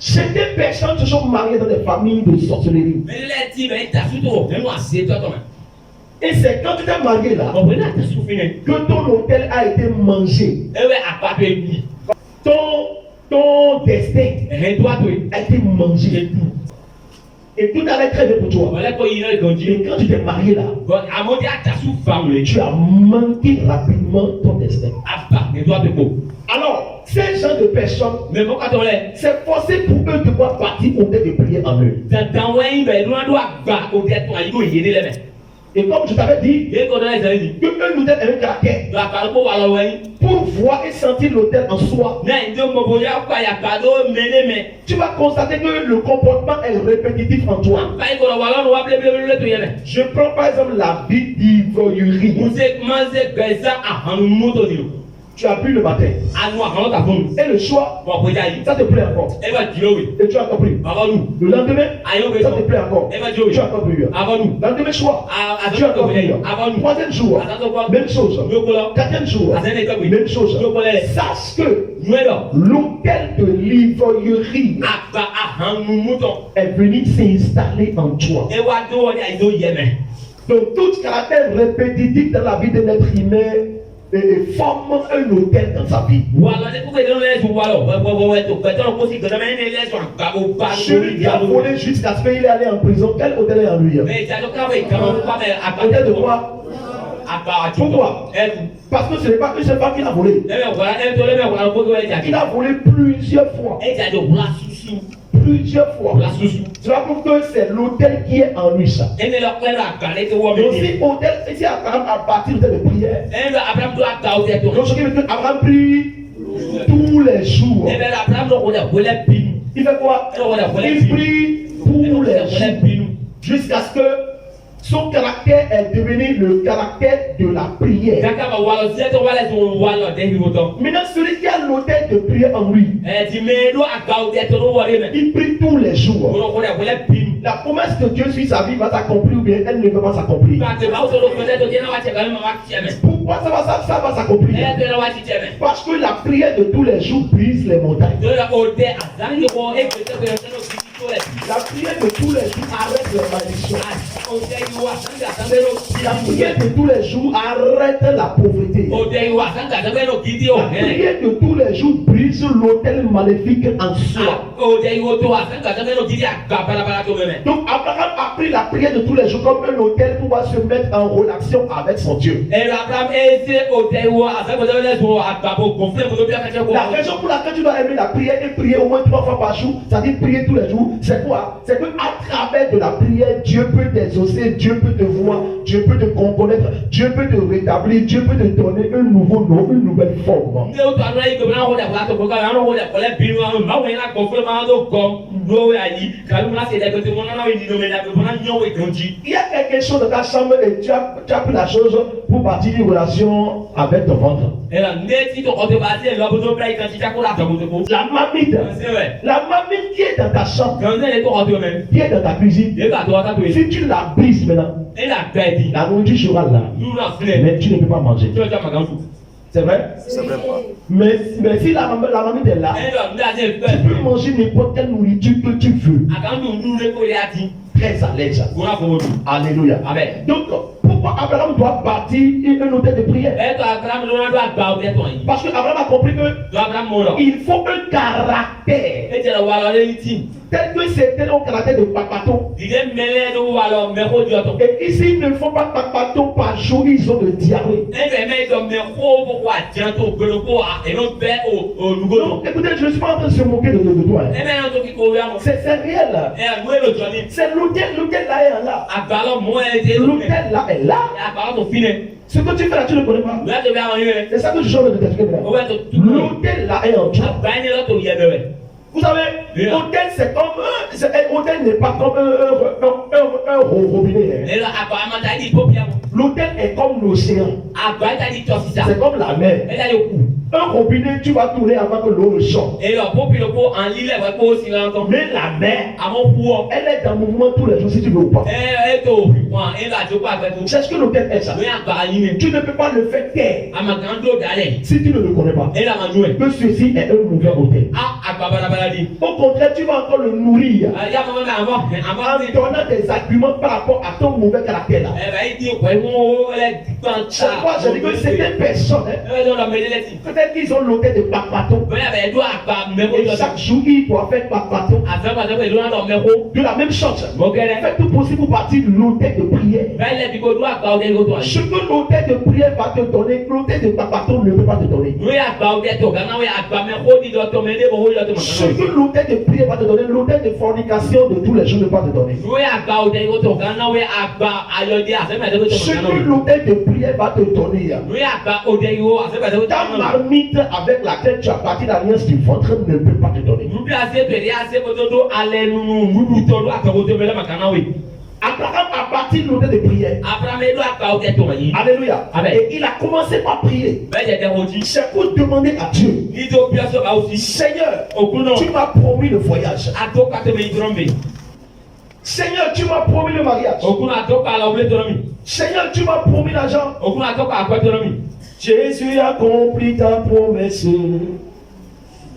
C'est des personnes qui se sont mariées dans des familles de sorcellerie. Et c'est quand tu t'es marié là que ton hôtel a été mangé. Ton destin a été mangé. Et tout allait très bien pour toi. Et quand tu t'es marié là, tu as manqué rapidement ton destin. Alors, ces gens de personnes, c'est forcé pour eux de pouvoir partir au lieu de prier en eux. Et comme je t'avais dit, que l'autel est un caractère. Pour voir et sentir l'autel en soi, tu vas constater que le comportement est répétitif en toi. Je prends par exemple la vie d'ivoirie. Tu as bu le matin. Et le soir, ça te plaît encore. Et tu as compris. Le lendemain, ça te plaît encore. Tu as compris. Le lendemain soir, tu as compris. Troisième jour, même chose. Quatrième jour, même chose. Sache que l'hôtel de l'ivoirie est venu s'installer en toi. Donc tout caractère répétitif dans la vie de l'être humain forme un hôtel dans sa vie. Celui qui a volé jusqu'à ce qu'il est allé en prison, quel hôtel est en lui? Hôtel de quoi? Pourquoi? Parce que ce n'est pas une seule fois qu'il a volé. Il a volé plusieurs fois. Plusieurs fois. Cela prouve que c'est l'autel qui est en lui ça. Donc si hôtel, si Abraham a bâti l'autel de prière, donc ce qui veut dire Abraham prie tous les jours. Il fait quoi? Il prie tous les jours jusqu'à ce que son caractère est devenu le caractère de la prière. Maintenant, celui qui a l'autel de prière en lui, il prie tous les jours. La promesse de Dieu sur sa vie va s'accomplir ou bien elle ne va pas s'accomplir. Pourquoi ça va s'accomplir? Parce que la prière de tous les jours brise les montagnes. La prière de tous les jours arrête les malédictions. La prière de tous les jours arrête la pauvreté. La prière de tous les jours brise l'autel maléfique en soi. Donc Abraham a pris la prière de tous les jours comme un autel pour pouvoir se mettre en relation avec son Dieu. La raison pour laquelle tu dois aimer la prière et prier au moins 3 fois par jour, c'est-à-dire prier tous les jours, c'est quoi? C'est qu'à travers de la prière, Dieu peut t'exaucer, Dieu peut te voir, Dieu peut te connaître, Dieu peut te rétablir, Dieu peut te donner un nouveau nom, une nouvelle forme. Il y a quelque chose dans ta chambre et tu as pris la chose pour bâtir une relation avec ton ventre. La marmite qui est dans ta chambre, qui est dans ta cuisine, si tu la brises maintenant, la nourriture sera là, mais tu ne peux pas manger. C'est vrai? C'est vrai, quoi. Mais si la marmite est là, tu peux manger n'importe quelle nourriture que tu veux. Très à l'aise. Alléluia. Amen. Donc, pourquoi Abraham doit bâtir un hôtel de prière? Parce que Abraham a compris que il faut un caractère tel que c'était un caractère de papato. Et ici, ils ne font pas papato par jour, ils ont de diarrhée. Donc, écoutez, je ne suis pas en train de se moquer de toi. C'est réel. C'est l'hôtel là est là. L'hôtel là est là. Ce que tu fais là, tu ne connais pas. C'est ça que je suis en train de t'expliquer. L'hôtel là est en toi. Vous savez, l'hôtel c'est comme l'hôtel n'est pas comme un robinet. L'hôtel est comme l'océan. C'est comme la mer. Un robinet, tu vas tourner avant que l'eau ne sorte. Mais la mer, elle est en mouvement tous les jours si tu veux ou pas. C'est ce que l'hôtel est ça. Tu ne peux pas le faire taire si tu ne le connais pas. Que ceci est un mauvais hôtel. Au contraire, tu vas encore le nourrir en donnant des arguments par rapport à ton mauvais caractère là. C'est pourquoi je dis que certaines personnes, peut-être qu'ils ont l'hôtel de Papato. Et chaque jour, ils doivent faire Papato de la même sorte. Faites tout possible pour partir de l'hôtel de prière. Ce que l'hôtel de prière va te donner, l'hôtel de Papato ne peut pas te donner. Ce que l'hôtel de prière va te donner, l'hôtel de fornication de tous les jours ne peut pas te donner. Ce que l'hôtel de prière va te donner, ta marmite avec laquelle tu as bâti l'alliance du ventre ne peut pas te donner. Abraham a bâti l'hôtel de prière. Alléluia. Et il a commencé par prier. C'est pour demander à Dieu, Seigneur, tu m'as promis le voyage. Seigneur, tu m'as promis le mariage. Seigneur, tu m'as promis l'argent. Jésus a accompli ta promesse.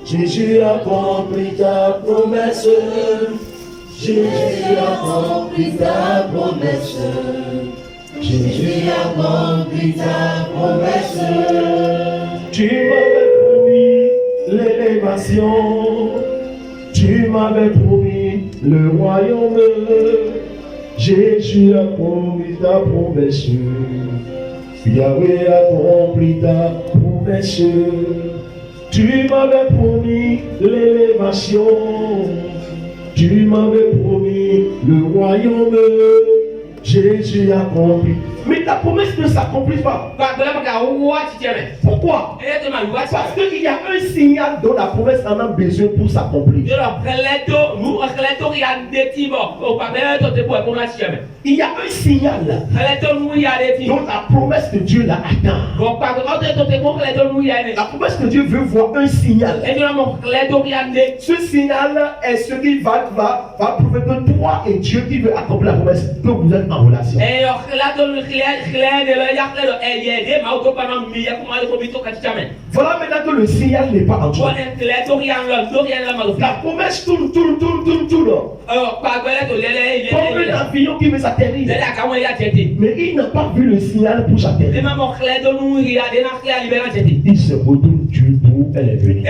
Jésus a accompli ta promesse. Jésus a accompli ta promesse. Jésus a accompli ta promesse. Tu m'avais promis l'élévation. Tu m'avais promis le royaume. Jésus a accompli ta promesse. Yahweh a accompli ta promesse. Tu m'avais promis l'élévation. Tu m'avais promis le royaume. Jésus a accompli. Mais ta promesse ne s'accomplit pas. Pourquoi? Parce qu'il y a un signal dont la promesse en a besoin pour s'accomplir. Il y a un signal dont la promesse de Dieu la attend. La promesse de Dieu veut voir un signal. Ce signal est ce qui va prouver que toi et Dieu qui veut accomplir la promesse, que vous êtes en relation. Voilà maintenant que le signal n'est pas en toi. La promesse tourne. Comme un avion qui veut s'atterrir. Mais il n'a pas vu le signal pour s'atterrir. Il se retourne Dieu d'où elle est venue.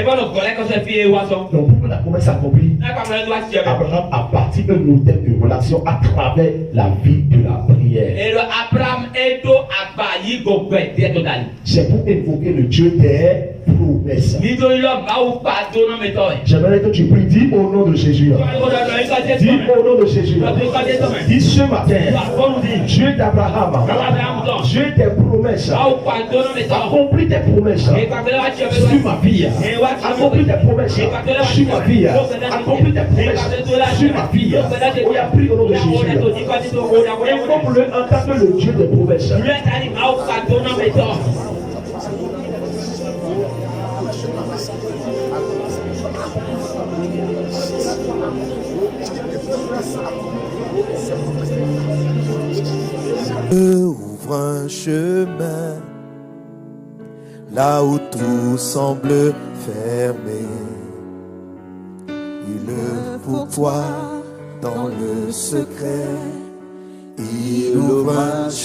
Donc pour que la promesse s'accomplisse, Abraham a bâti un hôtel de relation à travers la vie de la prière. C'est pour évoquer le Dieu des promesses. J'aimerais que tu pries, dis au nom de Jésus. Dis au nom de Jésus. Dis ce matin, Dieu d'Abraham, Dieu des promesses, accomplis tes promesses sur ma vie. Accomplis tes promesses sur ma vie. Accomplis tes promesses sur ma vie. On a pris au nom de Jésus. Invoque-le en tant que le Dieu des promesses. Ouvre un chemin là où tout semble fermé. Il le pourvoit dans le secret. Il ouvre un chemin.